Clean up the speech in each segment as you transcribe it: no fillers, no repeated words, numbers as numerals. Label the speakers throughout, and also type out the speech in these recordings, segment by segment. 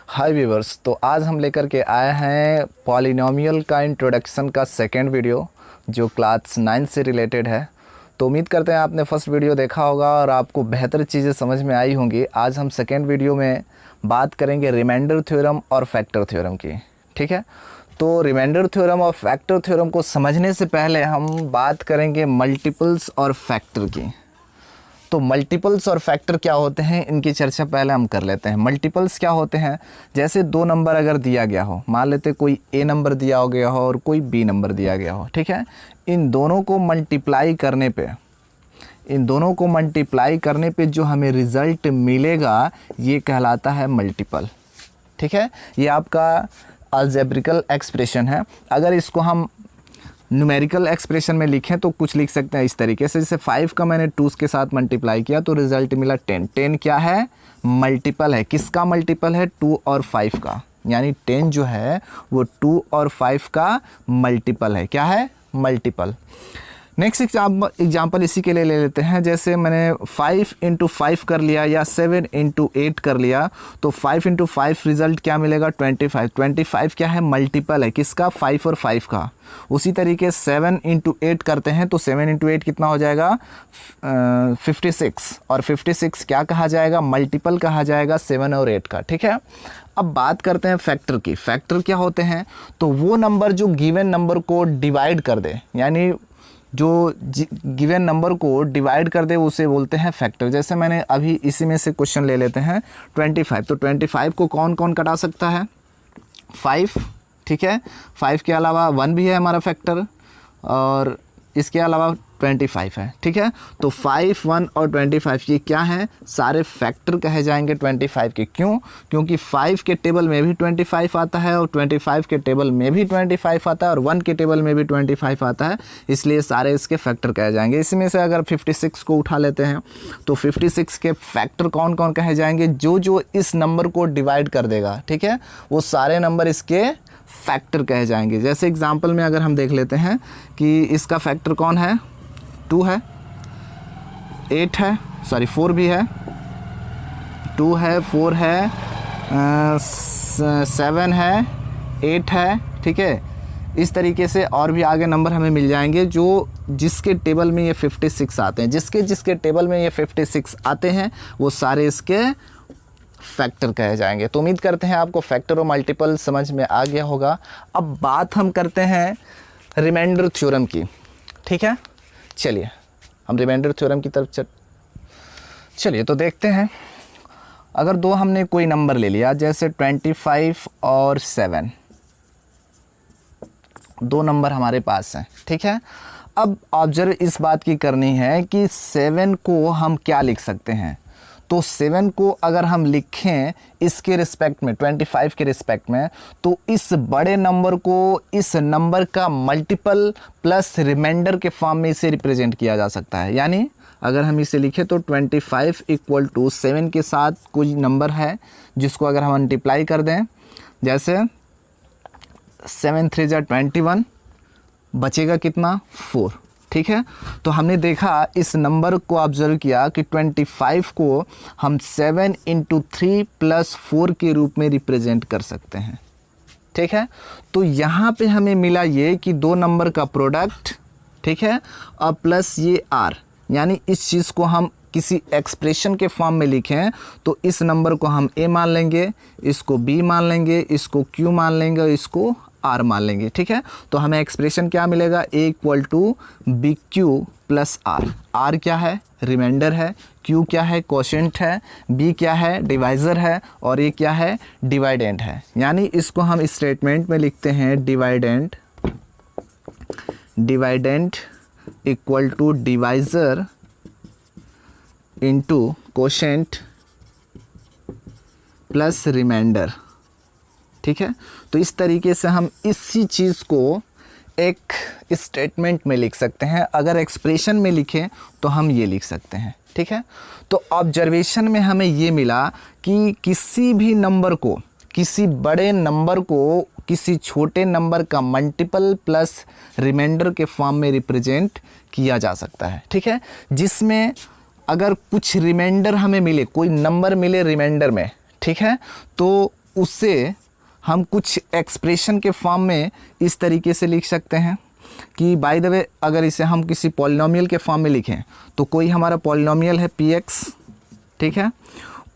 Speaker 1: हाय viewers, तो आज हम लेकर के आए हैं पॉलिनोमियल का इंट्रोडक्शन का सेकंड वीडियो जो क्लास 9 से रिलेटेड है। तो उम्मीद करते हैं आपने फर्स्ट वीडियो देखा होगा और आपको बेहतर चीज़ें समझ में आई होंगी। आज हम सेकंड वीडियो में बात करेंगे रिमाइंडर थ्योरम और फैक्टर थ्योरम की। ठीक है, तो रिमाइंडर थ्योरम और फैक्टर थ्योरम को समझने से पहले हम बात करेंगे मल्टीपल्स और फैक्टर की। तो मल्टीपल्स और फैक्टर क्या होते हैं, इनकी चर्चा पहले हम कर लेते हैं। मल्टीपल्स क्या होते हैं, जैसे दो नंबर अगर दिया गया हो, मान लेते कोई ए नंबर दिया हो गया हो और कोई बी नंबर दिया गया हो। ठीक है, इन दोनों को मल्टीप्लाई करने पे जो हमें रिज़ल्ट मिलेगा ये कहलाता है मल्टीपल। ठीक है, ये आपका अलजेब्रिकल एक्सप्रेशन है। अगर इसको हम न्यूमेरिकल एक्सप्रेशन में लिखें तो कुछ लिख सकते हैं इस तरीके से, जैसे 5 का मैंने 2 के साथ मल्टीप्लाई किया तो रिजल्ट मिला 10। 10 क्या है, मल्टीपल है। किसका मल्टीपल है, 2 और 5 का। यानी 10 जो है वो 2 और 5 का मल्टीपल है। क्या है, मल्टीपल। नेक्स्ट एग्जाम्पल इसी के लिए ले लेते हैं। जैसे मैंने 5 × 5 कर लिया या 7 × 8 कर लिया तो 5 × 5 रिजल्ट क्या मिलेगा, 25। 25 क्या है, मल्टीपल है। किसका, 5 और 5 का। उसी तरीके 7 × 8 करते हैं तो 7 × 8 कितना हो जाएगा, 56। और 56 क्या कहा जाएगा, मल्टीपल कहा जाएगा 7 और 8 का। ठीक है, अब बात करते हैं फैक्टर की। फैक्टर क्या होते हैं, तो वो नंबर जो गिवन नंबर को डिवाइड कर दे, यानी जो गिवन नंबर को डिवाइड कर दे उसे बोलते हैं फैक्टर। जैसे मैंने अभी इसी में से क्वेश्चन ले लेते हैं 25। तो 25 को कौन कौन कटा सकता है, 5। ठीक है, 5 के अलावा 1 भी है हमारा फैक्टर और इसके अलावा 25 है। ठीक है, तो 5, 1 और 25 ये क्या है, सारे फैक्टर कहे जाएंगे 25 के। क्यों, क्योंकि 5 के टेबल में भी 25 आता है और 25 के टेबल में भी 25 आता है और 1 के टेबल में भी 25 आता है, इसलिए सारे इसके फैक्टर कहे जाएंगे। इसमें से अगर 56 को उठा लेते हैं तो 56 के फैक्टर कौन कौन कहे जाएंगे, जो इस नंबर को डिवाइड कर देगा। ठीक है, वो सारे नंबर इसके फैक्टर कहे जाएंगे। जैसे एग्जांपल में अगर हम देख लेते हैं कि इसका फैक्टर कौन है, 2 है, 8 है, 4 भी है, 2 है, 4 है, 7 है, 8 है। ठीक है, इस तरीके से और भी आगे नंबर हमें मिल जाएंगे जो जिसके टेबल में ये 56 आते हैं। जिसके टेबल में ये 56 आते हैं वो सारे इसके फैक्टर कहे जाएंगे। तो उम्मीद करते हैं आपको फैक्टर और मल्टीपल समझ में आ गया होगा। अब बात हम करते हैं रिमाइंडर थ्योरम की। ठीक है, चलिए हम रिमाइंडर थ्योरम की तरफ चलिए तो देखते हैं। अगर दो हमने कोई नंबर ले लिया, जैसे 25 और 7, दो नंबर हमारे पास हैं। ठीक है, अब ऑब्जर्व इस बात की करनी है कि 7 को हम क्या लिख सकते हैं। तो 7 को अगर हम लिखें इसके रिस्पेक्ट में, 25 के रिस्पेक्ट में, तो इस बड़े नंबर को इस नंबर का मल्टीपल प्लस रिमाइंडर के फॉर्म में इसे रिप्रेजेंट किया जा सकता है। यानी अगर हम इसे लिखें तो 25 = 7 के साथ कोई नंबर है जिसको अगर हम मल्टीप्लाई कर दें, जैसे 7 × 3 = 21, बचेगा कितना, 4। ठीक है, तो हमने देखा इस नंबर को ऑब्जर्व किया कि 25 को हम 7 × 3 + 4 के रूप में रिप्रेजेंट कर सकते हैं। ठीक है, तो यहाँ पे हमें मिला ये कि दो नंबर का प्रोडक्ट, ठीक है, और प्लस ये r, यानी इस चीज़ को हम किसी एक्सप्रेशन के फॉर्म में लिखें तो इस नंबर को हम a मान लेंगे, इसको b मान लेंगे, इसको q मान लेंगे और इसको r मान लेंगे। ठीक है, तो हमें एक्सप्रेशन क्या मिलेगा, a = bq + r। r क्या है, रिमाइंडर है, q क्या है, कोशेंट है, b क्या है, डिवाइज़र है और a क्या है, डिवाइडेंट है। यानी इसको हम स्टेटमेंट में लिखते हैं dividend = divisor into quotient plus remainder. ठीक है, तो इस तरीके से हम इसी चीज़ को एक स्टेटमेंट में लिख सकते हैं। अगर एक्सप्रेशन में लिखें तो हम ये लिख सकते हैं। ठीक है, तो ऑब्जर्वेशन में हमें ये मिला कि किसी भी नंबर को, किसी बड़े नंबर को किसी छोटे नंबर का मल्टीपल प्लस रिमाइंडर के फॉर्म में रिप्रेजेंट किया जा सकता है। ठीक है, जिसमें अगर कुछ रिमाइंडर हमें मिले, कोई नंबर मिले रिमाइंडर में, ठीक है, तो उससे हम कुछ एक्सप्रेशन के फॉर्म में इस तरीके से लिख सकते हैं कि बाय द वे अगर इसे हम किसी पॉलिनोमियल के फॉर्म में लिखें तो कोई हमारा पॉलिनोमियल है px, ठीक है,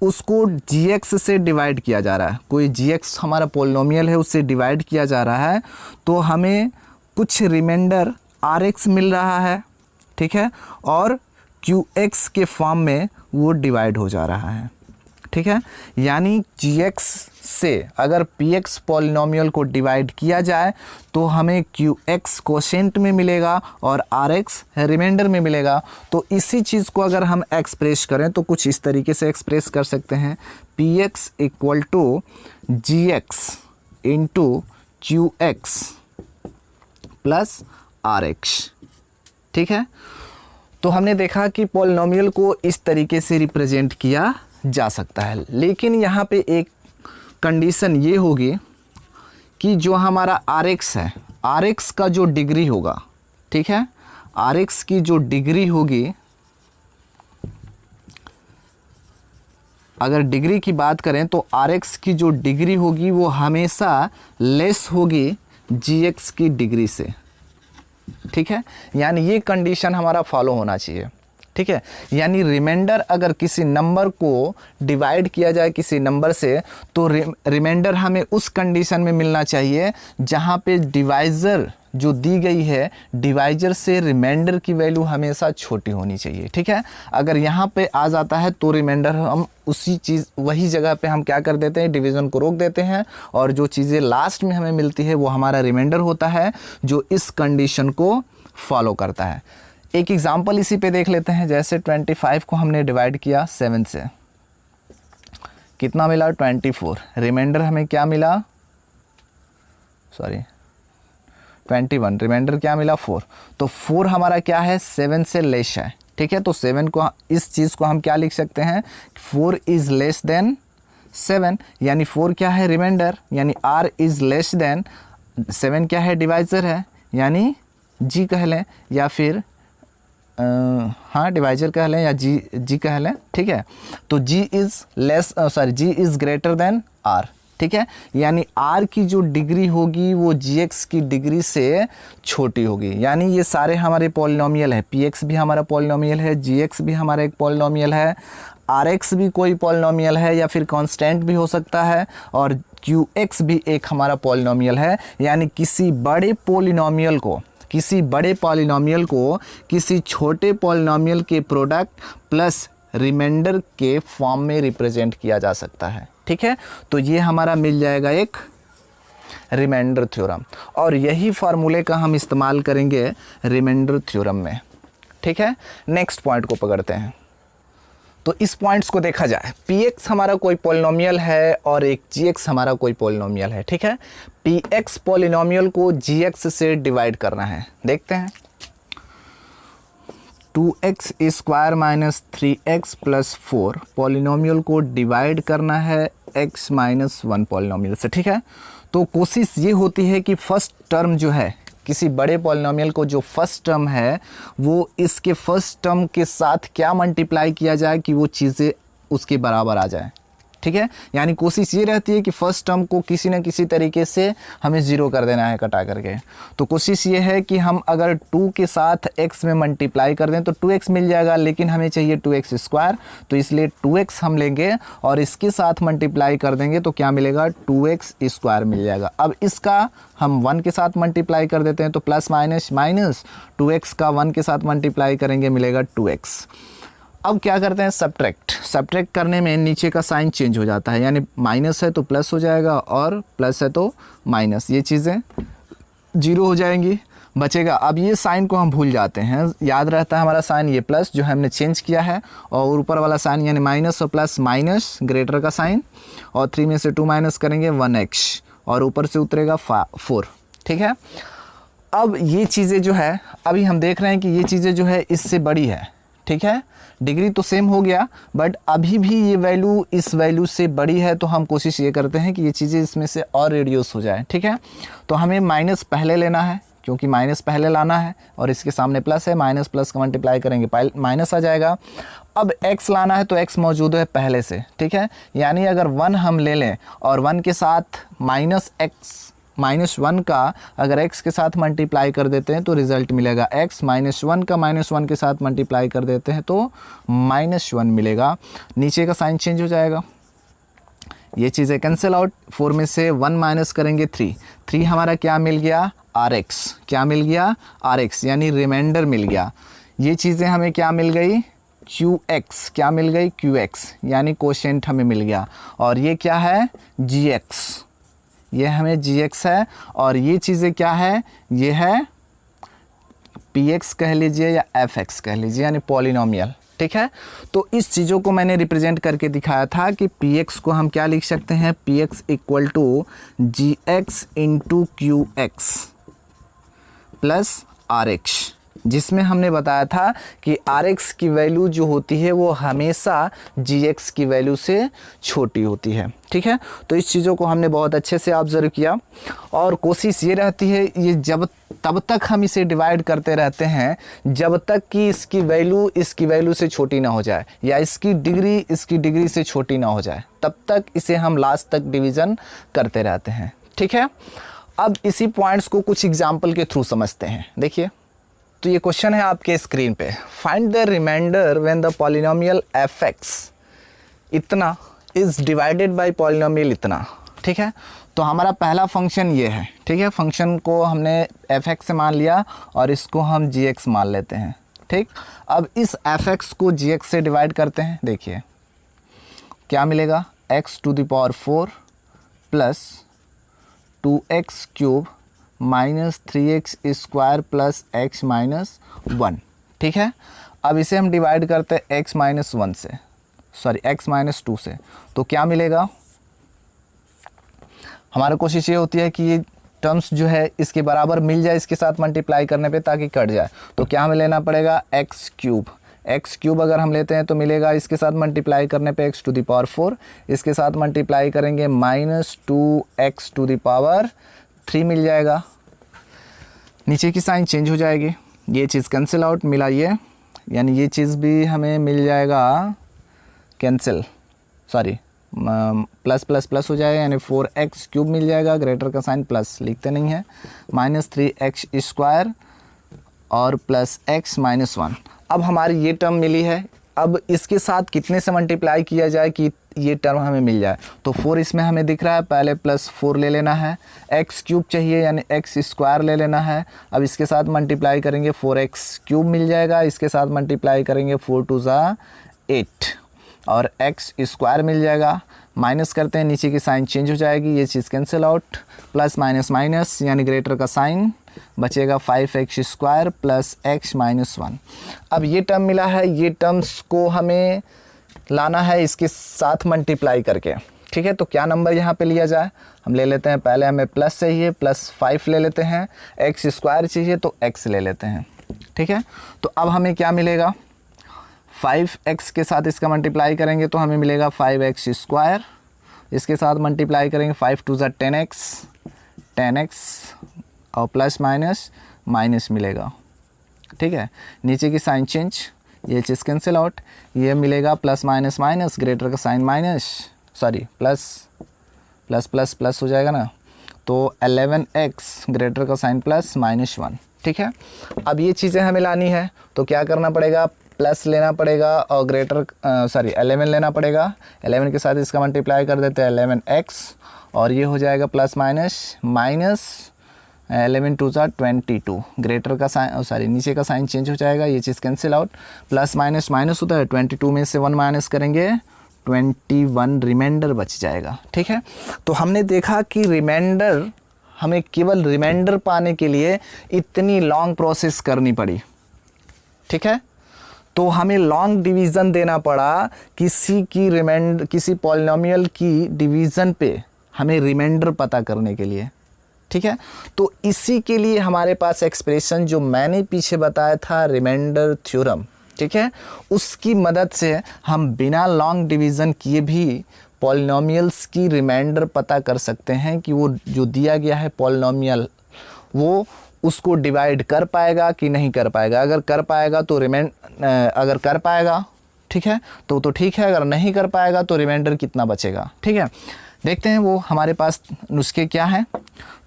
Speaker 1: उसको gx से डिवाइड किया जा रहा है, कोई gx हमारा पॉलिनोमियल है उससे डिवाइड किया जा रहा है, तो हमें कुछ रिमाइंडर rx मिल रहा है, ठीक है, और qx के फॉर्म में वो डिवाइड हो जा रहा है, ठीक है। यानी gx से अगर px पॉलिनोमियल को डिवाइड किया जाए तो हमें qx कोशेंट में मिलेगा और rx रिमाइंडर में मिलेगा। तो इसी चीज़ को अगर हम एक्सप्रेस करें तो कुछ इस तरीके से एक्सप्रेस कर सकते हैं, px equal to gx into qx plus rx, ठीक है। तो हमने देखा कि पॉलिनोमियल को इस तरीके से रिप्रेजेंट किया जा सकता है, लेकिन यहाँ पे एक कंडीशन ये होगी कि जो हमारा rx है, rx का जो डिग्री होगा, ठीक है, rx की जो डिग्री होगी, अगर डिग्री की बात करें तो rx की जो डिग्री होगी वो हमेशा लेस होगी gx की डिग्री से, ठीक है। यानी ये कंडीशन हमारा फॉलो होना चाहिए, ठीक है। यानी रिमाइंडर अगर किसी नंबर को डिवाइड किया जाए किसी नंबर से तो रिमाइंडर हमें उस कंडीशन में मिलना चाहिए जहाँ पे डिवाइज़र जो दी गई है, डिवाइजर से रिमाइंडर की वैल्यू हमेशा छोटी होनी चाहिए, ठीक है। अगर यहाँ पे आ जाता है तो रिमाइंडर हम उसी चीज़ वही जगह पे हम क्या कर देते हैं, डिवीज़न को रोक देते हैं और जो चीज़ें लास्ट में हमें मिलती है वो हमारा रिमाइंडर होता है जो इस कंडीशन को फॉलो करता है। एक एग्जाम्पल इसी पे देख लेते हैं, जैसे 25 को हमने डिवाइड किया 7 से, कितना मिला 24, रिमाइंडर हमें क्या मिला, सॉरी 21, रिमाइंडर क्या मिला 4। तो 4 हमारा क्या है 7 से लेस है, ठीक है। तो 7 को इस चीज़ को हम क्या लिख सकते हैं, 4 इज़ लेस देन 7, यानी 4 क्या है रिमाइंडर, यानी r इज़ लेस देन 7 क्या है डिवाइज़र है, यानी g कह लें या फिर हाँ डिवाइजर कह लें या जी कह लें, ठीक है। तो g is less g is greater than r, ठीक है। यानी r की जो डिग्री होगी वो gx की डिग्री से छोटी होगी। यानी ये सारे हमारे पॉलिनोमियल है, px भी हमारा पॉलिनोमियल है, gx भी हमारा एक पॉलिनोमियल है, rx भी कोई पॉलिनोमियल है या फिर कांस्टेंट भी हो सकता है, और qx भी एक हमारा पॉलिनोमियल है। यानी किसी बड़े पॉलिनोमियल को किसी छोटे पॉलिनोमियल के प्रोडक्ट प्लस रिमाइंडर के फॉर्म में रिप्रेजेंट किया जा सकता है, ठीक है। तो ये हमारा मिल जाएगा एक रिमाइंडर थ्योरम, और यही फार्मूले का हम इस्तेमाल करेंगे रिमाइंडर थ्योरम में, ठीक है। नेक्स्ट पॉइंट को पकड़ते हैं। तो इस पॉइंट्स को देखा जाए, px हमारा कोई पॉलिनोमियल है और एक gx हमारा कोई पॉलिनोमियल है, ठीक है। px पॉलिनोमियल को gx से डिवाइड करना है, देखते हैं। 2x square minus 3x plus 4 polynomial को डिवाइड करना है x माइनस 1 पॉलिनोमियल से, ठीक है। तो कोशिश ये होती है कि फर्स्ट टर्म जो है किसी बड़े पॉलिनोमियल को जो फर्स्ट टर्म है वो इसके फर्स्ट टर्म के साथ क्या मल्टीप्लाई किया जाए कि वो चीज़ें उसके बराबर आ जाए, ठीक है। यानी कोशिश ये रहती है कि फर्स्ट टर्म को किसी न किसी तरीके से हमें ज़ीरो कर देना है कटा करके। तो कोशिश ये है कि हम अगर 2 के साथ x में मल्टीप्लाई कर दें तो 2x मिल जाएगा, लेकिन हमें चाहिए 2x स्क्वायर, तो इसलिए 2x हम लेंगे और इसके साथ मल्टीप्लाई कर देंगे तो क्या मिलेगा 2x स्क्वायर मिल जाएगा। अब इसका हम 1 के साथ मल्टीप्लाई कर देते हैं तो प्लस माइनस माइनस 2x का 1 के साथ मल्टीप्लाई करेंगे मिलेगा 2x। अब क्या करते हैं सब्ट्रैक्ट करने में नीचे का साइन चेंज हो जाता है, यानी माइनस है तो प्लस हो जाएगा और प्लस है तो माइनस, ये चीज़ें जीरो हो जाएंगी, बचेगा। अब ये साइन को हम भूल जाते हैं, याद रहता है हमारा साइन ये प्लस जो हमने चेंज किया है, और ऊपर वाला साइन यानी माइनस और प्लस माइनस ग्रेटर का साइन, और 3 में से 2 माइनस करेंगे 1x और ऊपर से उतरेगा 4, ठीक है। अब ये चीज़ें जो है अभी हम देख रहे हैं कि ये चीज़ें जो है इससे बड़ी है, ठीक है। डिग्री तो सेम हो गया बट अभी भी ये वैल्यू इस वैल्यू से बड़ी है, तो हम कोशिश ये करते हैं कि ये चीज़ें इसमें से और रिड्यूस हो जाए, ठीक है। तो हमें माइनस पहले लेना है, क्योंकि माइनस पहले लाना है और इसके सामने प्लस है, माइनस प्लस का मल्टीप्लाई करेंगे माइनस आ जाएगा। अब x लाना है तो x मौजूद है पहले से, ठीक है, यानी अगर 1 हम ले लें और 1 के साथ -1 का अगर x के साथ मल्टीप्लाई कर देते हैं तो रिज़ल्ट मिलेगा x, -1 का -1 के साथ मल्टीप्लाई कर देते हैं तो -1 मिलेगा। नीचे का साइन चेंज हो जाएगा, ये चीज़ें कैंसिल आउट। 4 में से 1 माइनस करेंगे 3 हमारा क्या मिल गया Rx, क्या मिल गया Rx, यानी रिमाइंडर मिल गया। ये चीज़ें हमें क्या मिल गई Qx, क्या मिल गई Qx, यानी कोशेंट हमें मिल गया। और ये क्या है Gx, ये हमें Gx है। और ये चीज़ें क्या है, ये है Px कह लीजिए या Fx कह लीजिए, यानी पॉलिनोमियल, ठीक है। तो इस चीज़ों को मैंने रिप्रेजेंट करके दिखाया था कि Px को हम क्या लिख सकते हैं, Px equal to Gx into Qx plus Rx, जिसमें हमने बताया था कि Rx की वैल्यू जो होती है वो हमेशा Gx की वैल्यू से छोटी होती है, ठीक है। तो इस चीज़ों को हमने बहुत अच्छे से ऑब्जर्व किया और कोशिश ये रहती है ये तब तक हम इसे डिवाइड करते रहते हैं जब तक कि इसकी वैल्यू से छोटी ना हो जाए या इसकी डिग्री से छोटी ना हो जाए, तब तक इसे हम लास्ट तक डिवीज़न करते रहते हैं, ठीक है। अब इसी पॉइंट्स को कुछ एग्जाम्पल के थ्रू समझते हैं। देखिए, तो ये क्वेश्चन है आपके स्क्रीन पे, find the remainder when the polynomial fx इतना इज डिवाइडेड बाय पॉलिनोमियल इतना, ठीक है। तो हमारा पहला फंक्शन ये है, ठीक है, फंक्शन को हमने fx से मान लिया और इसको हम gx मान लेते हैं, ठीक। अब इस fx को gx से डिवाइड करते हैं, देखिए क्या मिलेगा, x to the power 4 plus 2x cube minus 3x square plus x minus 1, ठीक है। अब इसे हम डिवाइड करते हैं x माइनस 1 से, सॉरी x माइनस 2 से, तो क्या मिलेगा, हमारी कोशिश ये होती है कि ये टर्म्स जो है इसके बराबर मिल जाए इसके साथ मल्टीप्लाई करने पे, ताकि कट जाए। तो क्या हमें लेना पड़ेगा x क्यूब अगर हम लेते हैं तो मिलेगा इसके साथ मल्टीप्लाई करने पे x टू द पावर 4, इसके साथ मल्टीप्लाई करेंगे minus 2x to the power 3 मिल जाएगा। नीचे की साइन चेंज हो जाएगी, ये चीज़ कैंसिल आउट मिला ये, यानी ये चीज़ भी हमें मिल जाएगा cancel, sorry plus plus plus हो जाएगा, यानी 4x क्यूब मिल जाएगा, ग्रेटर का साइन प्लस लिखते नहीं है, माइनस 3x स्क्वायर और प्लस x माइनस 1। अब हमारी ये टर्म मिली है, अब इसके साथ कितने से मल्टीप्लाई किया जाए कि ये टर्म हमें मिल जाए, तो 4 इसमें हमें दिख रहा है, पहले प्लस 4 ले लेना है, x क्यूब चाहिए यानी x स्क्वायर ले लेना है। अब इसके साथ मल्टीप्लाई करेंगे 4x क्यूब मिल जाएगा, इसके साथ मल्टीप्लाई करेंगे 4 टू ज़ा 8 और x स्क्वायर मिल जाएगा। माइनस करते हैं, नीचे की साइन चेंज हो जाएगी, ये चीज़ cancel out, plus minus minus यानी ग्रेटर का साइन, बचेगा 5x square plus x minus 1। अब ये टर्म मिला है, ये टर्म्स को हमें लाना है इसके साथ मल्टीप्लाई करके, ठीक है। तो क्या नंबर यहाँ पे लिया जाए, हम ले लेते हैं, पहले हमें प्लस चाहिए, प्लस 5 ले लेते हैं, x स्क्वायर चाहिए तो x ले लेते हैं, ठीक है। तो अब हमें क्या मिलेगा, 5x के साथ इसका मल्टीप्लाई करेंगे तो हमें मिलेगा 5x स्क्वायर, इसके साथ मल्टीप्लाई करेंगे 5 टू ज़ा 10x और प्लस माइनस माइनस मिलेगा, ठीक है। नीचे की साइन चेंज, ये चीज़ कैंसिल आउट, ये मिलेगा प्लस माइनस माइनस, ग्रेटर का sign minus, sorry plus plus plus plus हो जाएगा ना, तो 11x ग्रेटर का साइन प्लस माइनस 1, ठीक है। अब ये चीज़ें हमें लानी है तो क्या करना पड़ेगा, प्लस लेना पड़ेगा और 11 लेना पड़ेगा, 11 के साथ इसका मल्टीप्लाई कर देते हैं 11x और ये हो जाएगा प्लस माइनस 11 टू ज़ा 22, ग्रेटर का साइन, सॉरी नीचे का साइन चेंज हो जाएगा, ये चीज़ cancel out, plus minus minus होता है, 22 में से 1 माइनस करेंगे 21 रिमाइंडर बच जाएगा, ठीक है। तो हमने देखा कि रिमाइंडर, हमें केवल रिमाइंडर पाने के लिए इतनी लॉन्ग प्रोसेस करनी पड़ी, ठीक है। तो हमें लॉन्ग डिवीज़न देना पड़ा किसी पॉलिनोमियल की डिवीज़न पे हमें रिमाइंडर पता करने के लिए, ठीक है। तो इसी के लिए हमारे पास एक्सप्रेशन जो मैंने पीछे बताया था रिमाइंडर थ्योरम, ठीक है, उसकी मदद से हम बिना लॉन्ग डिवीज़न किए भी पॉलिनोमियल्स की रिमाइंडर पता कर सकते हैं कि वो जो दिया गया है पॉलिनोमियल वो उसको डिवाइड कर पाएगा कि नहीं कर पाएगा। अगर कर पाएगा तो अगर कर पाएगा ठीक है तो ठीक है, अगर नहीं कर पाएगा तो रिमाइंडर कितना बचेगा। ठीक है, देखते हैं वो हमारे पास नुस्खे क्या हैं।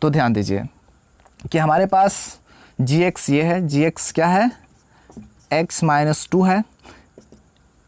Speaker 1: तो ध्यान दीजिए कि हमारे पास gx ये है, gx क्या है, x-2 है।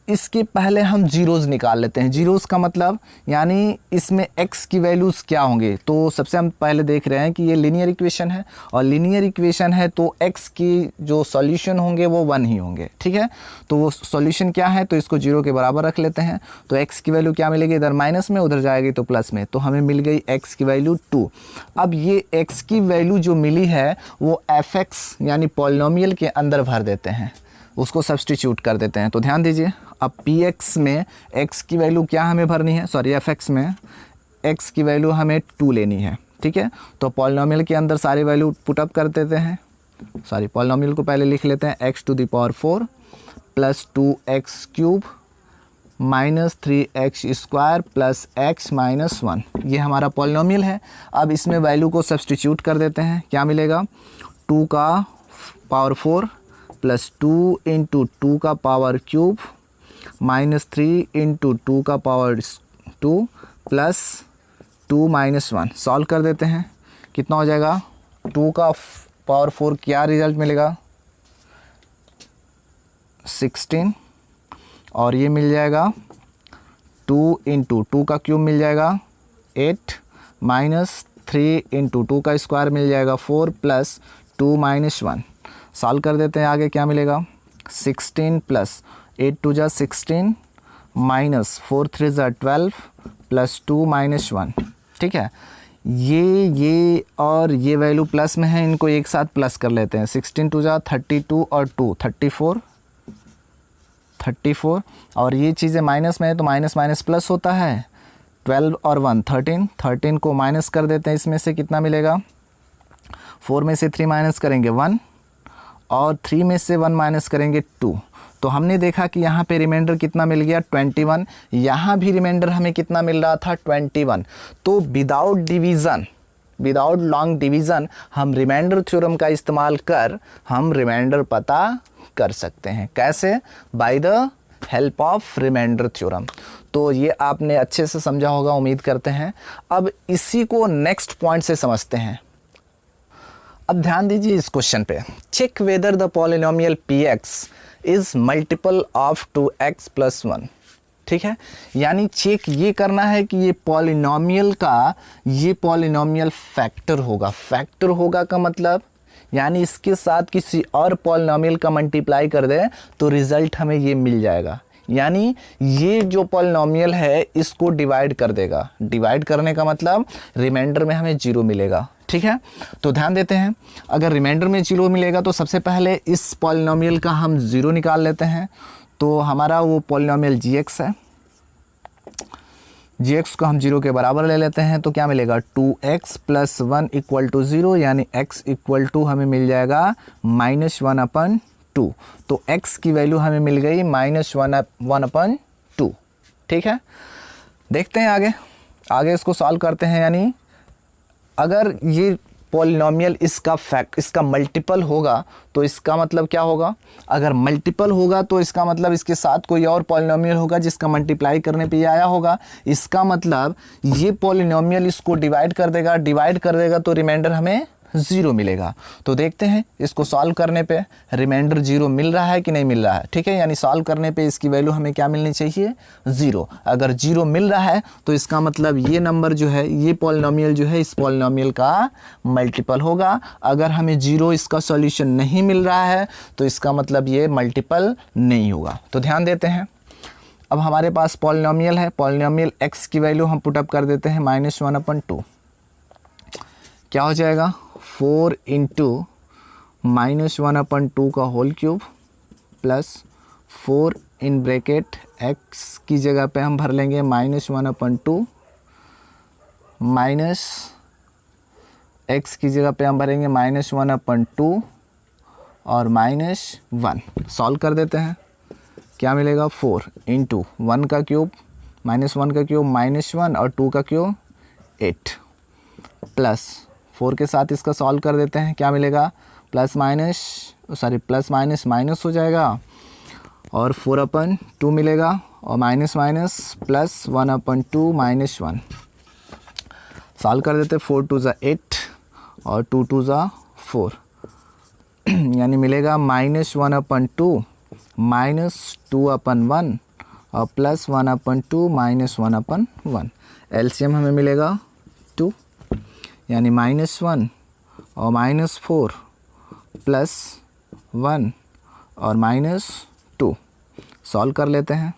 Speaker 1: इसके पहले हम जीरोज़ निकाल लेते हैं। जीरोज़ का मतलब यानी इसमें x की वैल्यूज़ क्या होंगे। तो सबसे हम पहले देख रहे हैं कि ये लीनियर इक्वेशन है, और लीनियर इक्वेशन है तो x की जो सॉल्यूशन होंगे वो 1 ही होंगे। ठीक है, तो वो सॉल्यूशन क्या है, तो इसको 0 के बराबर रख लेते हैं। तो x की वैल्यू क्या मिलेगी, इधर माइनस में, उधर जाएगी तो प्लस में, तो हमें मिल गई x की वैल्यू 2। अब ये x की वैल्यू जो मिली है वो fx यानी पॉलिनोमियल के अंदर भर देते हैं, उसको सब्सटीट्यूट कर देते हैं। तो ध्यान दीजिए, अब px में x की वैल्यू क्या हमें भरनी है, सॉरी fx में x की वैल्यू हमें 2 लेनी है। ठीक है, तो पॉलिनोमियल के अंदर सारी वैल्यू पुटअप कर देते हैं। सॉरी, पॉलिनोमियल को पहले लिख लेते हैं, x⁴ plus 2x³ minus 3x² plus x minus 1, ये हमारा पॉलिनोमियल है। अब इसमें वैल्यू को सब्सटीट्यूट कर देते हैं, क्या मिलेगा, 2 का पावर 4 प्लस 2 इंटू 2 का पावर क्यूब माइनस 3 इंटू 2 का पावर 2 प्लस 2 माइनस 1। सॉल्व कर देते हैं, कितना हो जाएगा, 2 का पावर 4 क्या रिजल्ट मिलेगा, 16, और ये मिल जाएगा 2 इंटू 2 का क्यूब मिल जाएगा 8 माइनस 3 इंटू 2 का स्क्वायर मिल जाएगा 4 प्लस 2 माइनस 1। सॉल्व कर देते हैं, आगे क्या मिलेगा, 16 प्लस 8 2 जा 16 माइनस 4 3 जा 12 प्लस 2 माइनस 1। ठीक है, ये और ये वैल्यू प्लस में है, इनको एक साथ प्लस कर लेते हैं। 16 2 जा 32 और 2 34, और ये चीज़ें माइनस में है तो माइनस माइनस प्लस होता है। 12 और 1 13 को माइनस कर देते हैं, इसमें से कितना मिलेगा, 4 में से 3 माइनस करेंगे 1, और 3 में से 1 माइनस करेंगे 2। तो हमने देखा कि यहाँ पे रिमाइंडर कितना मिल गया, 21। यहाँ भी रिमाइंडर हमें कितना मिल रहा था, 21। तो without division, without long division हम रिमाइंडर थ्योरम का इस्तेमाल कर हम रिमाइंडर पता कर सकते हैं। कैसे, by the help of remainder theorem. तो ये आपने अच्छे से समझा होगा, उम्मीद करते हैं। अब इसी को नेक्स्ट पॉइंट से समझते हैं। अब ध्यान दीजिए इस क्वेश्चन पे, check whether the polynomial px is multiple of 2x + 1। ठीक है, यानी चेक ये करना है कि ये पॉलिनोमियल का, ये पॉलिनोमियल फैक्टर होगा। फैक्टर होगा का मतलब यानी इसके साथ किसी और पॉलिनोमियल का मल्टीप्लाई कर दे तो रिजल्ट हमें ये मिल जाएगा। यानी ये जो पॉलिनोमियल है इसको डिवाइड कर देगा। डिवाइड करने का मतलब रिमाइंडर में हमें 0 मिलेगा। ठीक है, तो ध्यान देते हैं, अगर रिमाइंडर में 0 मिलेगा तो सबसे पहले इस पॉलिनोमियल का हम 0 निकाल लेते हैं। तो हमारा वो पॉलिनोमियल gx है, gx को हम 0 के बराबर ले लेते हैं। तो क्या मिलेगा, 2x + 1 = 0, यानी x = हमें मिल जाएगा -1/2। तो x की वैल्यू हमें मिल गई -1/2। ठीक है, देखते हैं आगे इसको सॉल्व करते हैं। यानी अगर ये पॉलिनोमियल इसका मल्टीपल होगा तो इसका मतलब क्या होगा, अगर मल्टीपल होगा तो इसका मतलब इसके साथ कोई और पॉलिनोमियल होगा जिसका मल्टीप्लाई करने पे ये आया होगा। इसका मतलब ये पॉलिनोमियल इसको डिवाइड कर देगा तो रिमाइंडर हमें 0 मिलेगा। तो देखते हैं इसको सॉल्व करने पे रिमाइंडर 0 मिल रहा है कि नहीं मिल रहा है। ठीक है, यानी सॉल्व करने पे इसकी वैल्यू हमें क्या मिलनी चाहिए, 0। अगर 0 मिल रहा है तो इसका मतलब ये नंबर जो है, ये पॉलिनोमियल जो है, इस पॉलिनोमियल का मल्टीपल होगा। अगर हमें 0 इसका सॉल्यूशन नहीं मिल रहा है तो इसका मतलब ये मल्टीपल नहीं होगा। तो ध्यान देते हैं, अब हमारे पास पॉलिनोमियल है, पॉलिनोमियल x की वैल्यू हम पुटअप कर देते हैं -1/2। क्या हो जाएगा, 4 × -1/2 का whole cube plus 4 in bracket x की जगह पे हम भर लेंगे -1/2 माइनस x की जगह पे हम भरेंगे -1/2 और -1। सॉल्व कर देते हैं, क्या मिलेगा, 4 × 1 का क्यूब -1 का क्यूब -1 और 2 का क्यूब 8 प्लस 4 के साथ इसका सॉल्व कर देते हैं, क्या मिलेगा, प्लस माइनस माइनस हो जाएगा और 4/2 मिलेगा और माइनस माइनस प्लस 1/2 -1 सॉल्व कर देते, 4 2 ज़ा 8 और 2 2 ज़ा 4 यानी मिलेगा -1/2 -2/1 और प्लस 1/2 -1/1। एलसीएम हमें मिलेगा 2 यानी -1 और -4 प्लस 1 और -2 सॉल्व कर लेते हैं।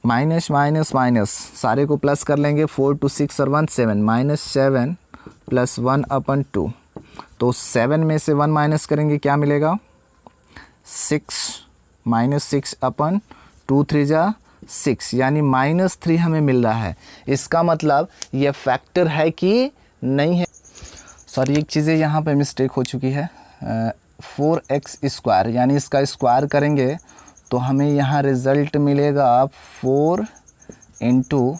Speaker 1: माइनस माइनस माइनस सारे को प्लस कर लेंगे, 4 2 6 और 1 7 -7 प्लस 1/2 तो 7 में से 1 माइनस करेंगे, क्या मिलेगा, 6 -6/2 3 ज़ा 6 यानी -3 हमें मिल रहा है। इसका मतलब ये फैक्टर है कि नहीं है। सॉरी, एक चीज़ें यहाँ पे मिस्टेक हो चुकी है, 4x² यानी इसका स्क्वायर करेंगे तो हमें यहाँ रिज़ल्ट मिलेगा 4 इंटू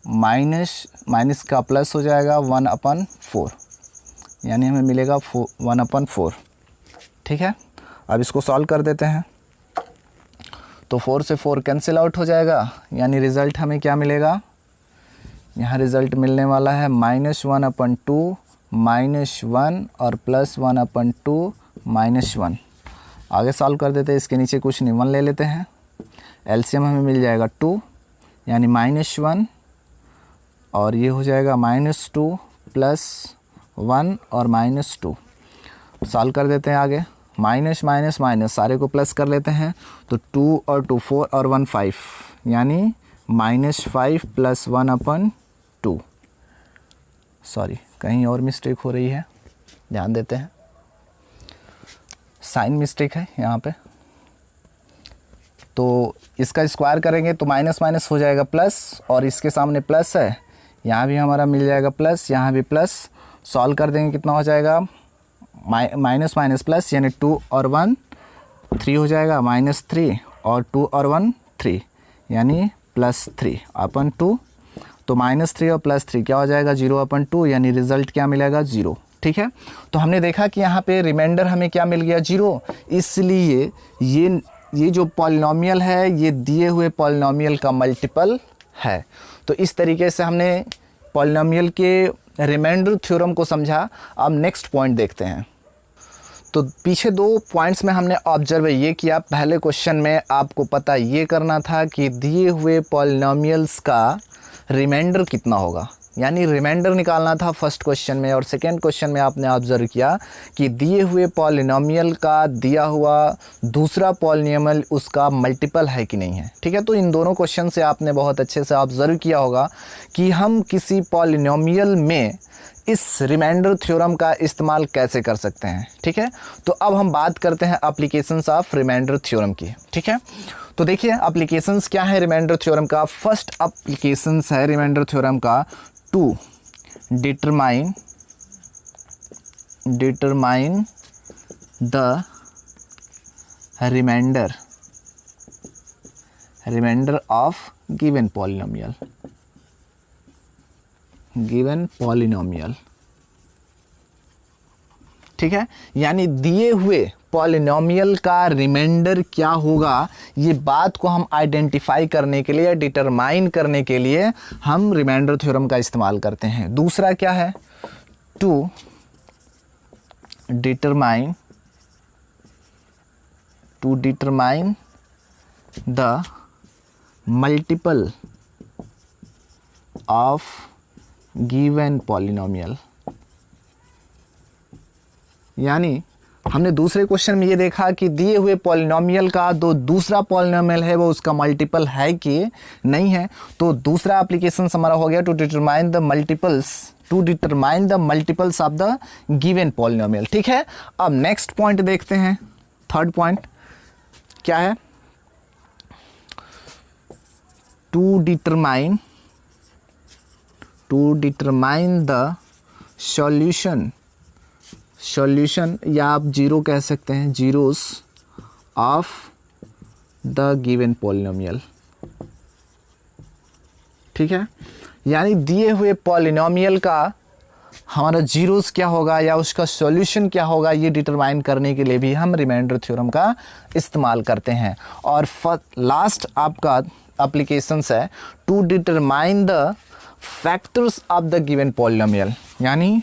Speaker 1: माइनस का प्लस हो जाएगा 1/4 यानी हमें मिलेगा 1/4। ठीक है, अब इसको सॉल्व कर देते हैं तो 4 से 4 कैंसिल आउट हो जाएगा यानी रिज़ल्ट हमें क्या मिलेगा, यहाँ रिज़ल्ट मिलने वाला है -1/2 -1 और प्लस 1/2 -1। आगे सॉल्व कर देते हैं, इसके नीचे कुछ नहीं, 1 ले लेते हैं, एलसीएम हमें मिल जाएगा 2 यानी -1 और ये हो जाएगा -2 प्लस 1 और -2 सॉल्व कर देते हैं। आगे माइनस माइनस माइनस सारे को प्लस कर लेते हैं तो 2 और 2 4 और 1 5 यानी -5 प्लस 1/2। सॉरी, कहीं और मिस्टेक हो रही है, ध्यान देते हैं, साइन मिस्टेक है यहाँ पे। तो इसका स्क्वायर करेंगे तो माइनस माइनस हो जाएगा प्लस और इसके सामने प्लस है, यहाँ भी हमारा मिल जाएगा प्लस, यहाँ भी प्लस, सॉल्व कर देंगे कितना हो जाएगा, माइनस माइनस प्लस यानी 2 और 1 3 हो जाएगा, -3 और 2 और 1 3 यानी +3/2 तो -3 और +3 क्या हो जाएगा, 0/2 यानी रिज़ल्ट क्या मिलेगा, 0। ठीक है, तो हमने देखा कि यहाँ पे रिमाइंडर हमें क्या मिल गया, 0। इसलिए ये जो पॉलिनॉमियल है ये दिए हुए पॉलिनॉमियल का मल्टीपल है। तो इस तरीके से हमने पॉलिनॉमियल के रिमाइंडर थ्योरम को समझा। अब नेक्स्ट पॉइंट देखते हैं। तो पीछे 2 पॉइंट्स में हमने ऑब्जर्व ये किया, पहले क्वेश्चन में आपको पता ये करना था कि दिए हुए पॉलिनॉमियल्स का रिमाइंडर कितना होगा, यानी रिमाइंडर निकालना था फर्स्ट क्वेश्चन में। और सेकेंड क्वेश्चन में आपने ऑब्जर्व किया कि दिए हुए पॉलिनॉमियल का दिया हुआ दूसरा पॉलिनॉमियल उसका मल्टीपल है कि नहीं है। ठीक है, तो इन दोनों क्वेश्चन से आपने बहुत अच्छे से ऑब्जर्व किया होगा कि हम किसी पॉलिनॉमियल में इस रिमाइंडर थ्योरम का इस्तेमाल कैसे कर सकते हैं। ठीक है, तो अब हम बात करते हैं एप्लीकेशंस ऑफ रिमाइंडर थ्योरम की। ठीक है, तो देखिए एप्लीकेशंस क्या है रिमाइंडर थ्योरम का। फर्स्ट एप्लीकेशंस है रिमाइंडर थ्योरम का to determine the remainder of given polynomial. ठीक है, यानी दिए हुए पॉलिनॉमियल का रिमाइंडर क्या होगा, ये बात को हम आइडेंटिफाई करने के लिए, डिटरमाइन करने के लिए हम रिमाइंडर थ्योरम का इस्तेमाल करते हैं। दूसरा क्या है, to determine the multiple of given polynomial. यानी हमने दूसरे क्वेश्चन में ये देखा कि दिए हुए पॉलिनॉमियल का जो दूसरा पॉलिनॉमियल है वो उसका मल्टीपल है कि नहीं है। तो दूसरा एप्लीकेशन हमारा हो गया to determine the multiples of the given polynomial. ठीक है, अब नेक्स्ट पॉइंट देखते हैं। थर्ड पॉइंट क्या है, टू डिटरमाइन द सॉल्यूशन या आप जीरो कह सकते हैं, zeros of the given polynomial. ठीक है, यानी दिए हुए पॉलिनॉमियल का हमारा जीरोस क्या होगा या उसका सॉल्यूशन क्या होगा, ये डिटरमाइन करने के लिए भी हम रिमाइंडर थ्योरम का इस्तेमाल करते हैं। और लास्ट आपका एप्लीकेशंस है to determine the factors of the given polynomial, यानी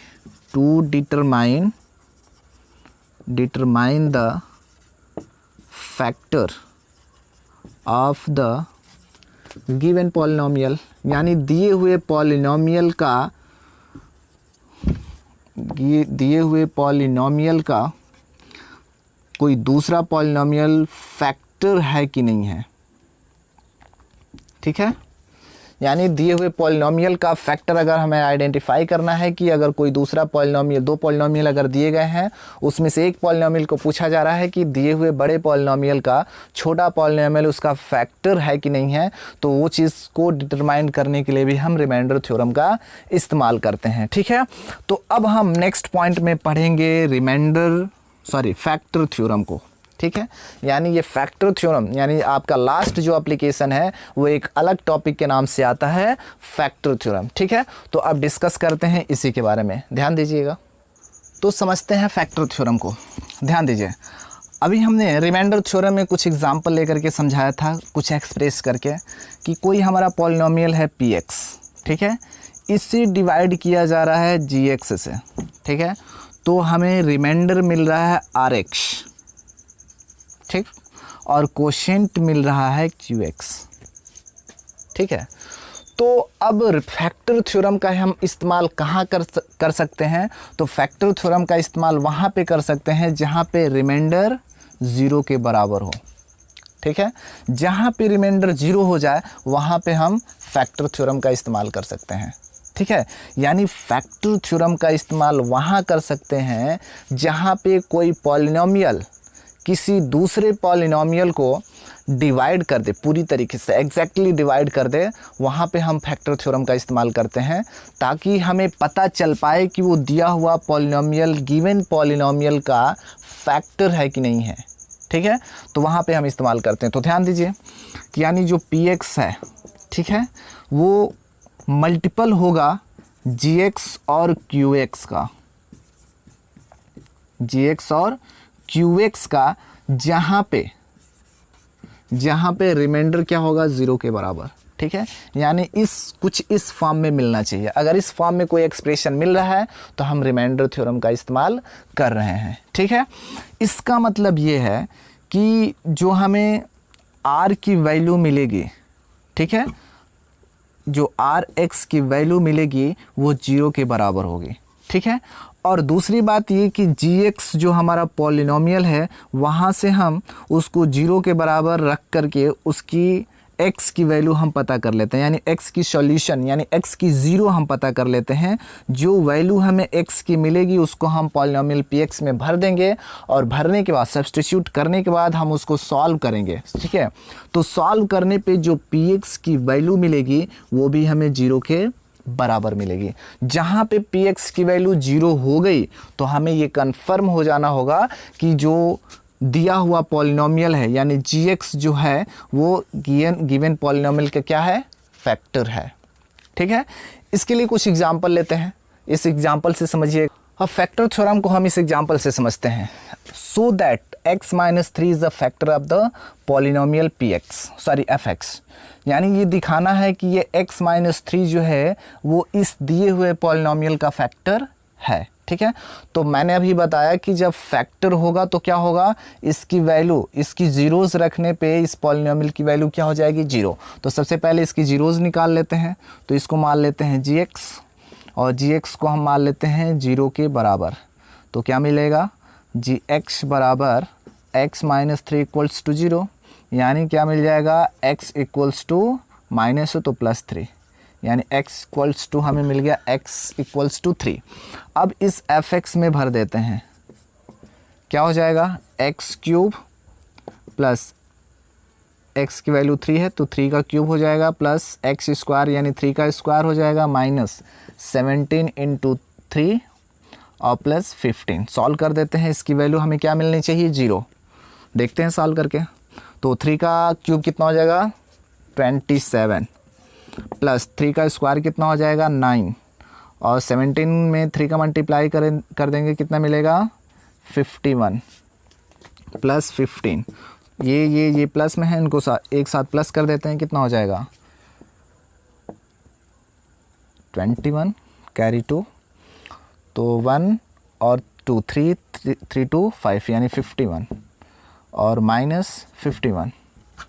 Speaker 1: to determine the factor of the given polynomial, यानी दिए हुए पॉलिनोमियल का कोई दूसरा पॉलिनोमियल फैक्टर है कि नहीं है। ठीक है, यानी दिए हुए पॉलिनोमियल का फैक्टर अगर हमें आइडेंटिफाई करना है कि अगर कोई दूसरा पॉलिनोमियल, दो पॉलिनोमियल अगर दिए गए हैं, उसमें से एक पॉलिनोमियल को पूछा जा रहा है कि दिए हुए बड़े पॉलिनोमियल का छोटा पॉलिनोमियल उसका फैक्टर है कि नहीं है, तो वो चीज़ को डिटरमाइन करने के लिए भी हम रिमाइंडर थ्योरम का इस्तेमाल करते हैं। ठीक है, तो अब हम नेक्स्ट पॉइंट में पढ़ेंगे फैक्टर थ्योरम को। ठीक है, यानी ये फैक्टर थ्योरम यानी आपका लास्ट जो एप्लीकेशन है वो एक अलग टॉपिक के नाम से आता है, फैक्टर थ्योरम। ठीक है, तो अब डिस्कस करते हैं इसी के बारे में, ध्यान दीजिएगा। तो समझते हैं फैक्टर थ्योरम को, ध्यान दीजिए। अभी हमने रिमाइंडर थ्योरम में कुछ एग्जांपल लेकर के समझाया था, कुछ एक्सप्रेस करके, कि कोई हमारा पॉलिनोमियल है px, ठीक है, इससे डिवाइड किया जा रहा है gx से। ठीक है, तो हमें रिमाइंडर मिल रहा है rx, ठीक, और कोशेंट मिल रहा है qx। ठीक है, तो अब फैक्टर थ्योरम का हम इस्तेमाल कहाँ कर सकते हैं? तो फैक्टर थ्योरम का इस्तेमाल वहाँ पे कर सकते हैं जहाँ पे रिमाइंडर 0 के बराबर हो। ठीक है, जहाँ पे रिमाइंडर 0 हो जाए वहाँ पे हम फैक्टर थ्योरम का इस्तेमाल कर सकते हैं। ठीक है, यानी फैक्टर थ्योरम का इस्तेमाल वहाँ कर सकते हैं जहाँ पे कोई पॉलिनोमियल किसी दूसरे पॉलिनोमियल को डिवाइड कर दे, पूरी तरीके से एग्जैक्टली डिवाइड कर दे, वहाँ पे हम फैक्टर थ्योरम का इस्तेमाल करते हैं, ताकि हमें पता चल पाए कि वो दिया हुआ पॉलिनोमियल गिवन पॉलिनोमियल का फैक्टर है कि नहीं है। ठीक है, तो वहाँ पे हम इस्तेमाल करते हैं। तो ध्यान दीजिए कि यानी जो px है, ठीक है, वो मल्टीपल होगा gx और qx का, gx और qx का, जहाँ पे रिमाइंडर क्या होगा 0 के बराबर। ठीक है, यानी कुछ इस फॉर्म में मिलना चाहिए। अगर इस फॉर्म में कोई एक्सप्रेशन मिल रहा है तो हम रिमाइंडर थ्योरम का इस्तेमाल कर रहे हैं। ठीक है, इसका मतलब ये है कि जो हमें r की वैल्यू मिलेगी, ठीक है, जो rx की वैल्यू मिलेगी वो 0 के बराबर होगी। ठीक है, और दूसरी बात ये कि gx जो हमारा पॉलिनोमियल है वहाँ से हम उसको 0 के बराबर रख करके उसकी x की वैल्यू हम पता कर लेते हैं, यानी x की सॉल्यूशन यानी x की 0 हम पता कर लेते हैं। जो वैल्यू हमें x की मिलेगी उसको हम पॉलिनोमियल px में भर देंगे, और भरने के बाद सब्स्टिट्यूट करने के बाद हम उसको सॉल्व करेंगे। ठीक है, तो सॉल्व करने पे जो px की वैल्यू मिलेगी वो भी हमें 0 के बराबर मिलेगी। जहाँ पे px की वैल्यू 0 हो गई तो हमें ये कंफर्म हो जाना होगा कि जो दिया हुआ पॉलिनोमियल है यानी gx जो है वो गिवन पॉलिनोमियल का क्या है, फैक्टर है। ठीक है, इसके लिए कुछ एग्जांपल लेते हैं, इस एग्जांपल से समझिए। अब फैक्टर थ्योरम को हम इस एग्जांपल से समझते हैं। So that x - 3 is the factor of the polynomial fx, यानी ये दिखाना है कि ये x - 3 जो है वो इस दिए हुए पॉलिनोमियल का फैक्टर है। ठीक है, तो मैंने अभी बताया कि जब फैक्टर होगा तो क्या होगा, इसकी वैल्यू, इसकी जीरोस रखने पे इस पॉलिनोमियल की वैल्यू क्या हो जाएगी, 0। तो सबसे पहले इसकी जीरोस निकाल लेते हैं, तो इसको मान लेते हैं gx, और gx को हम मान लेते हैं 0 के बराबर। तो क्या मिलेगा, gx बराबर x - 3 इक्वल्स टू 0, यानी क्या मिल जाएगा, x इक्वल्स टू माइनस हो तो +3, यानी x इक्वल्स टू हमें मिल गया x इक्वल्स टू 3। अब इस fx में भर देते हैं, क्या हो जाएगा, x³ प्लस x की वैल्यू 3 है तो 3 का क्यूब हो जाएगा, प्लस x² यानी 3 का स्क्वायर हो जाएगा, माइनस 17 × 3 और प्लस 15। सॉल्व कर देते हैं, इसकी वैल्यू हमें क्या मिलनी चाहिए, 0। देखते हैं सॉल्व करके, तो 3 का क्यूब कितना हो जाएगा, 27, प्लस 3 का स्क्वायर कितना हो जाएगा, 9, और 17 में 3 का मल्टीप्लाई कर देंगे, कितना मिलेगा 51 प्लस 15, ये प्लस में है, इनको एक साथ प्लस कर देते हैं, कितना हो जाएगा 21 कैरी 2, तो 1 और 2 3 2 5 यानी 51 और माइनस 51,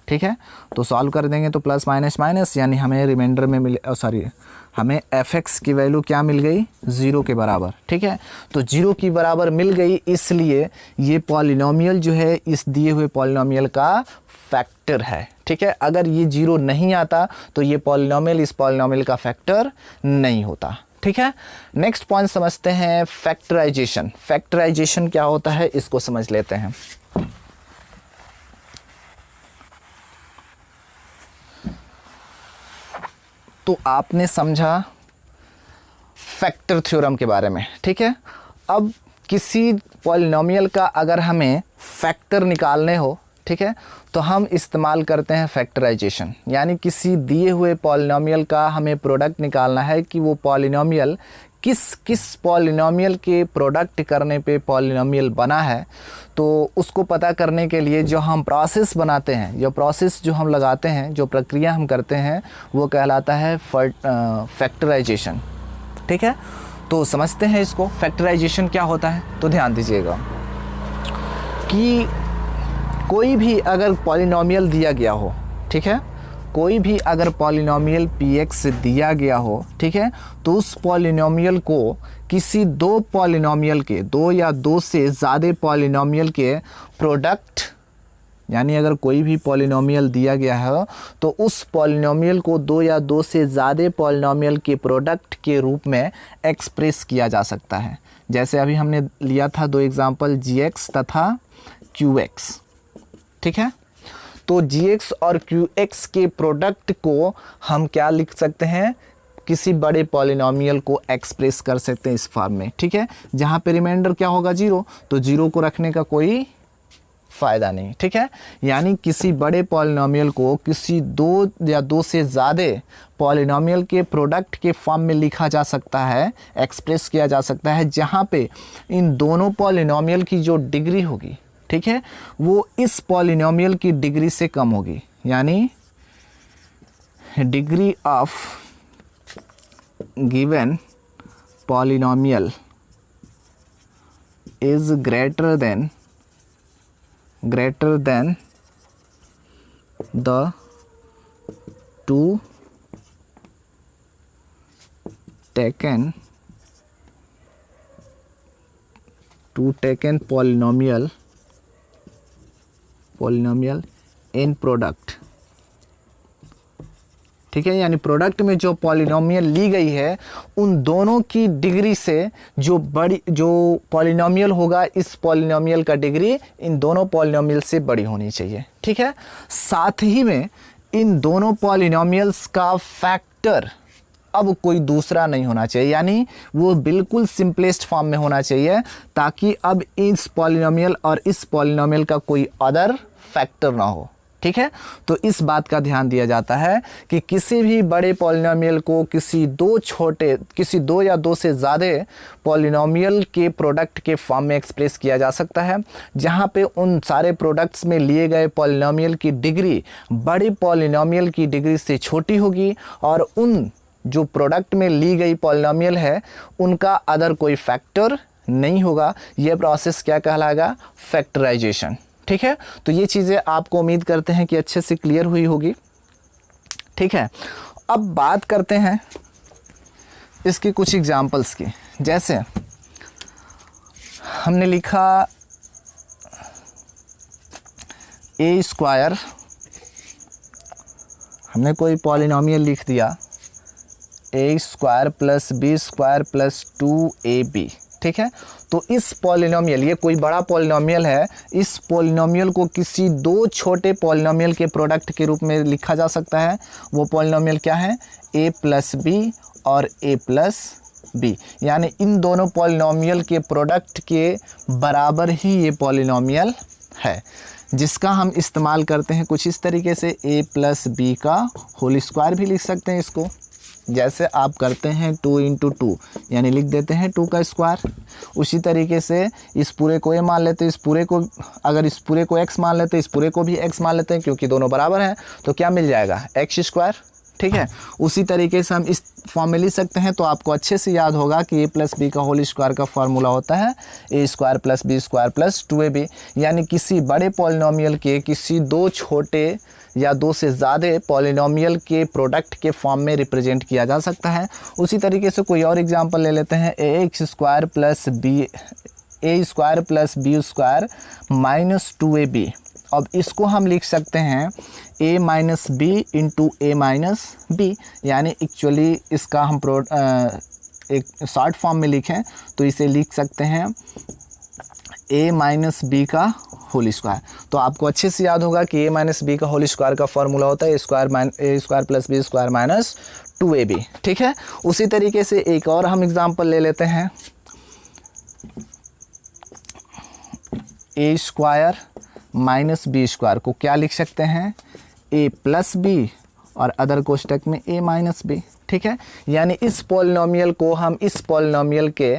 Speaker 1: ठीक है। तो सॉल्व कर देंगे तो प्लस माइनस माइनस यानी हमें रिमाइंडर में हमें fx की वैल्यू क्या मिल गई 0 के बराबर, ठीक है। तो 0 की बराबर मिल गई, इसलिए ये पॉलिनोमियल जो है इस दिए हुए पॉलिनोमियल का फैक्टर है, ठीक है। अगर ये 0 नहीं आता तो ये पॉलिनोमियल इस पॉलिनोमियल का फैक्टर नहीं होता, ठीक है। नेक्स्ट पॉइंट समझते हैं फैक्टराइजेशन। फैक्टराइजेशन क्या होता है इसको समझ लेते हैं। तो आपने समझा फैक्टर थ्योरम के बारे में, ठीक है। अब किसी पॉलिनोमियल का अगर हमें फैक्टर निकालने हो, ठीक है, तो हम इस्तेमाल करते हैं फैक्टराइजेशन। यानी किसी दिए हुए पॉलिनोमियल का हमें प्रोडक्ट निकालना है कि वो पॉलिनोमियल किस पॉलिनोमियल के प्रोडक्ट करने पे पॉलिनोमियल बना है। तो उसको पता करने के लिए जो हम प्रोसेस बनाते हैं, जो प्रोसेस जो हम लगाते हैं, जो प्रक्रिया हम करते हैं, वो कहलाता है फैक्टराइजेशन, ठीक है। तो समझते हैं इसको, फैक्टराइजेशन क्या होता है। तो ध्यान दीजिएगा कि कोई भी अगर पॉलिनोमियल दिया गया हो, ठीक है, कोई भी अगर पॉलिनोमियल px दिया गया हो, ठीक है, तो उस पॉलिनोमियल को किसी दो पॉलिनोमियल के, दो या दो से ज़्यादा पॉलिनोमियल के प्रोडक्ट, यानी अगर कोई भी पॉलिनोमियल दिया गया है तो उस पॉलिनोमियल को दो या दो से ज़्यादा पॉलिनोमियल के प्रोडक्ट के रूप में एक्सप्रेस किया जा सकता है। जैसे अभी हमने लिया था दो एग्जांपल gx तथा qx, ठीक है। तो gx और qx के प्रोडक्ट को हम क्या लिख सकते हैं, किसी बड़े पॉलिनोमियल को एक्सप्रेस कर सकते हैं इस फॉर्म में, ठीक है, जहाँ पे रिमाइंडर क्या होगा 0, तो 0 को रखने का कोई फ़ायदा नहीं, ठीक है। यानी किसी बड़े पॉलिनोमियल को किसी दो या दो से ज़्यादा पॉलिनोमियल के प्रोडक्ट के फॉर्म में लिखा जा सकता है, एक्सप्रेस किया जा सकता है, जहाँ पे इन दोनों पॉलिनोमियल की जो डिग्री होगी, ठीक है, वो इस पॉलिनोमियल की डिग्री से कम होगी। यानी degree of given polynomial is greater than the two taken polynomial in product, ठीक है। यानी प्रोडक्ट में जो पॉलिनोमियल ली गई है उन दोनों की डिग्री से जो पॉलिनोमियल होगा, इस पॉलिनोमियल का डिग्री इन दोनों पॉलिनोमियल से बड़ी होनी चाहिए, ठीक है। साथ ही में इन दोनों पॉलिनोमियल्स का फैक्टर अब कोई दूसरा नहीं होना चाहिए, यानी वो बिल्कुल सिंपलेस्ट फॉर्म में होना चाहिए, ताकि अब इस पॉलिनोमियल और इस पॉलिनोमियल का कोई अदर फैक्टर ना हो, ठीक है। तो इस बात का ध्यान दिया जाता है कि किसी भी बड़े पॉलिनोमियल को किसी दो या दो से ज़्यादा पॉलिनोमियल के प्रोडक्ट के फॉर्म में एक्सप्रेस किया जा सकता है, जहां पे उन सारे प्रोडक्ट्स में लिए गए पॉलिनोमियल की डिग्री बड़े पॉलिनोमियल की डिग्री से छोटी होगी और उन जो प्रोडक्ट में ली गई पॉलिनोमियल है उनका अदर कोई फैक्टर नहीं होगा। यह प्रोसेस क्या कहलाएगा, फैक्टराइजेशन, ठीक है। तो ये चीज़ें आपको उम्मीद करते हैं कि अच्छे से क्लियर हुई होगी, ठीक है। अब बात करते हैं इसकी कुछ एग्जांपल्स की। जैसे हमने लिखा a², हमने कोई पॉलिनोमियल लिख दिया a² + b² + 2ab, ठीक है। तो इस पॉलिनोमियल, ये कोई बड़ा पॉलिनोमियल है, इस पॉलिनोमियल को किसी दो छोटे पॉलिनोमियल के प्रोडक्ट के रूप में लिखा जा सकता है। वो पॉलिनोमियल क्या है, a + b और a + b, यानी इन दोनों पॉलिनोमियल के प्रोडक्ट के बराबर ही ये पॉलिनोमियल है, जिसका हम इस्तेमाल करते हैं कुछ इस तरीके से a + b का होल स्क्वायर भी लिख सकते हैं इसको, जैसे आप करते हैं 2 × 2 यानी लिख देते हैं 2 का स्क्वायर, उसी तरीके से इस पूरे को ए मान लेते हैं, इस पूरे को अगर इस पूरे को x मान लेते हैं, इस पूरे को भी x मान लेते हैं, क्योंकि दोनों बराबर हैं तो क्या मिल जाएगा x²। ठीक है, उसी तरीके से हम इस फॉर्म में लिख सकते हैं। तो आपको अच्छे से याद होगा कि a + b का होल स्क्वायर का फार्मूला होता है a² + b² + 2ab, यानी किसी बड़े पॉलिनोमियल के किसी दो छोटे या दो से ज़्यादा पॉलिनोमियल के प्रोडक्ट के फॉर्म में रिप्रेजेंट किया जा सकता है। उसी तरीके से कोई और एग्जांपल ले लेते हैं, ax² + b - 2ab। अब इसको हम लिख सकते हैं a - b × a - b, यानी एक्चुअली इसका हम एक शॉर्ट फॉर्म में लिखें तो इसे लिख सकते हैं a - b का होल स्क्वायर। तो आपको अच्छे से याद होगा कि a - b का होल स्क्वायर का फॉर्मूला होता है a² + b² - 2ab। ठीक है, उसी तरीके से एक और हम एग्जांपल ले लेते हैं, a² - b² को क्या लिख सकते हैं a + b और अदर कोष्टक में a - b। ठीक है, यानी इस पॉलिनोमियल को हम इस पॉलिनोमियल के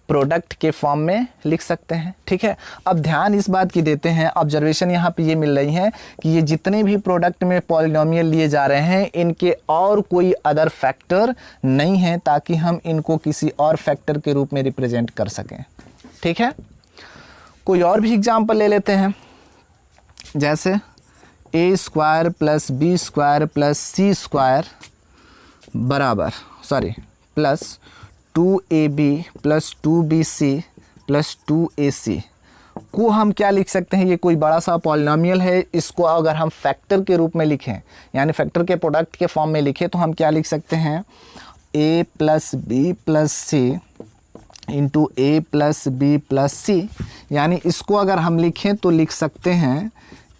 Speaker 1: प्रोडक्ट के फॉर्म में लिख सकते हैं। ठीक है, अब ध्यान इस बात की देते हैं, ऑब्जर्वेशन यहाँ पे ये मिल रही है कि ये जितने भी प्रोडक्ट में पॉलिनोमियल लिए जा रहे हैं इनके और कोई अदर फैक्टर नहीं है, ताकि हम इनको किसी और फैक्टर के रूप में रिप्रेजेंट कर सकें। ठीक है, कोई और भी एग्जांपल ले लेते हैं, जैसे a² + b² + c² बराबर प्लस 2ab + 2bc + 2ac को हम क्या लिख सकते हैं, ये कोई बड़ा सा पॉलिनोमियल है, इसको अगर हम फैक्टर के रूप में लिखें यानी फैक्टर के प्रोडक्ट के फॉर्म में लिखें तो हम क्या लिख सकते हैं a + b + c × a + b + c, यानी इसको अगर हम लिखें तो लिख सकते हैं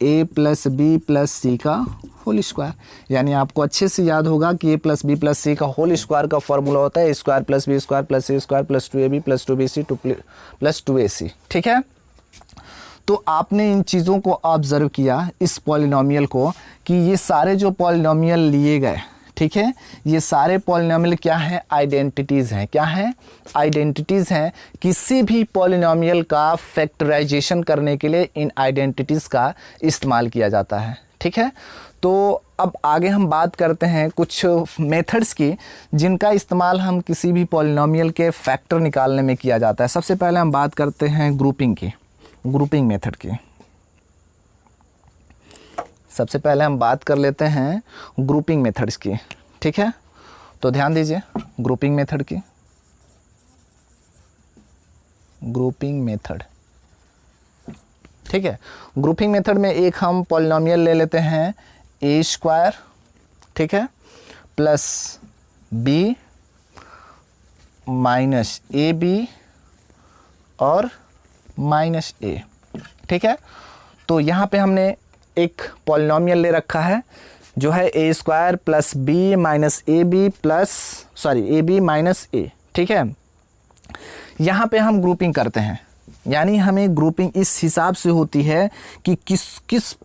Speaker 1: a + b + c का होल स्क्वायर। यानी आपको अच्छे से याद होगा कि a + b + c का होल स्क्वायर का फॉर्मूला होता है a² + b² + c² + 2ab + 2bc + 2ac। ठीक है, तो आपने इन चीज़ों को ऑब्ज़र्व किया इस पॉलिनोमियल को कि ये सारे जो पॉलिनोमियल लिए गए, ठीक है, ये सारे पॉलिनोमियल क्या हैं, आइडेंटिटीज़ हैं। क्या हैं, आइडेंटिटीज़ हैं। किसी भी पॉलिनोमियल का फैक्टराइजेशन करने के लिए इन आइडेंटिटीज़ का इस्तेमाल किया जाता है। ठीक है, तो अब आगे हम बात करते हैं कुछ मेथड्स की जिनका इस्तेमाल हम किसी भी पॉलिनोमियल के फैक्टर निकालने में किया जाता है। सबसे पहले हम बात करते हैं ग्रुपिंग की, ग्रुपिंग मेथड की। सबसे पहले हम बात कर लेते हैं ग्रुपिंग मेथड्स की। ठीक है, तो ध्यान दीजिए ग्रुपिंग मेथड की। ग्रुपिंग मेथड, ठीक है, ग्रुपिंग मेथड में एक हम पॉलिनोमियल ले लेते हैं a², ठीक है, + b - ab और -a। ठीक है, तो यहाँ पे हमने एक पॉलिनोमियल ले रखा है जो है a² + b - ab - a। ठीक है, यहाँ पे हम ग्रुपिंग करते हैं, यानी हमें ग्रुपिंग इस हिसाब से होती है कि किस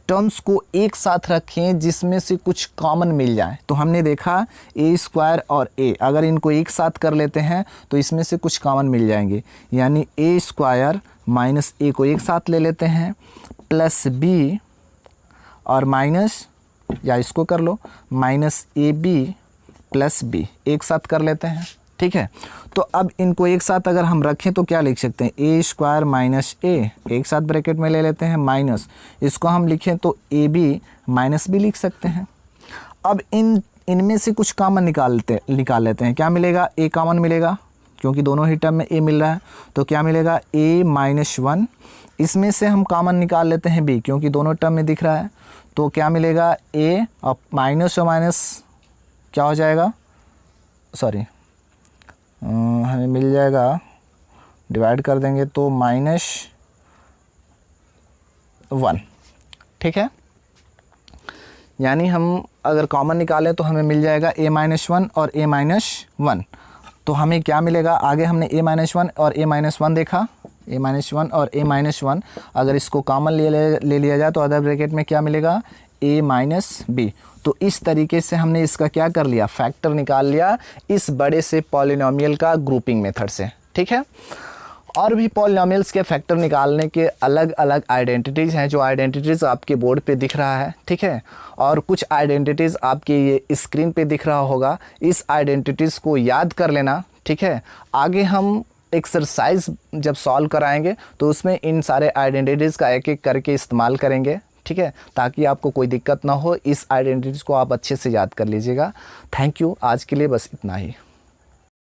Speaker 1: टर्म्स को एक साथ रखें जिसमें से कुछ कॉमन मिल जाए। तो हमने देखा a² और a, अगर इनको एक साथ कर लेते हैं तो इसमें से कुछ कॉमन मिल जाएंगे, यानी a² - a को एक साथ ले लेते हैं + b और माइनस, या इसको कर लो -ab + b एक साथ कर लेते हैं। ठीक है, तो अब इनको एक साथ अगर हम रखें तो क्या लिख सकते हैं a² - a एक साथ ब्रैकेट में ले लेते हैं, माइनस इसको हम लिखें तो ab - b लिख सकते हैं। अब इनमें से कुछ कॉमन निकाल लेते हैं। क्या मिलेगा, a कॉमन मिलेगा क्योंकि दोनों ही टर्म में a मिल रहा है, तो क्या मिलेगा a - 1। इसमें से हम कॉमन निकाल लेते हैं b क्योंकि दोनों टर्म में दिख रहा है, तो क्या मिलेगा a और माइनस और माइनस क्या हो जाएगा, सॉरी हमें मिल जाएगा, डिवाइड कर देंगे तो -1। ठीक है, यानी हम अगर कॉमन निकालें तो हमें मिल जाएगा a - 1 और a - 1। तो हमें क्या मिलेगा, आगे हमने a - 1 और a - 1 देखा, a - 1 और a - 1 अगर इसको कॉमन ले लिया जाए तो अदर ब्रैकेट में क्या मिलेगा a माइनस बी। तो इस तरीके से हमने इसका क्या कर लिया, फैक्टर निकाल लिया इस बड़े से पॉलिनोमियल का ग्रुपिंग मेथड से। ठीक है, और भी पॉलिनोमियल्स के फैक्टर निकालने के अलग अलग आइडेंटिटीज़ हैं, जो आइडेंटिटीज़ आपके बोर्ड पे दिख रहा है। ठीक है, और कुछ आइडेंटिटीज़ आपके ये स्क्रीन पे दिख रहा होगा, इस आइडेंटिटीज़ को याद कर लेना। ठीक है, आगे हम एक्सरसाइज जब सॉल्व कराएंगे तो उसमें इन सारे आइडेंटिटीज़ का एक एक करके इस्तेमाल करेंगे। ठीक है, ताकि आपको कोई दिक्कत ना हो, इस आइडेंटिटीज़ को आप अच्छे से याद कर लीजिएगा। थैंक यू, आज के लिए बस इतना ही।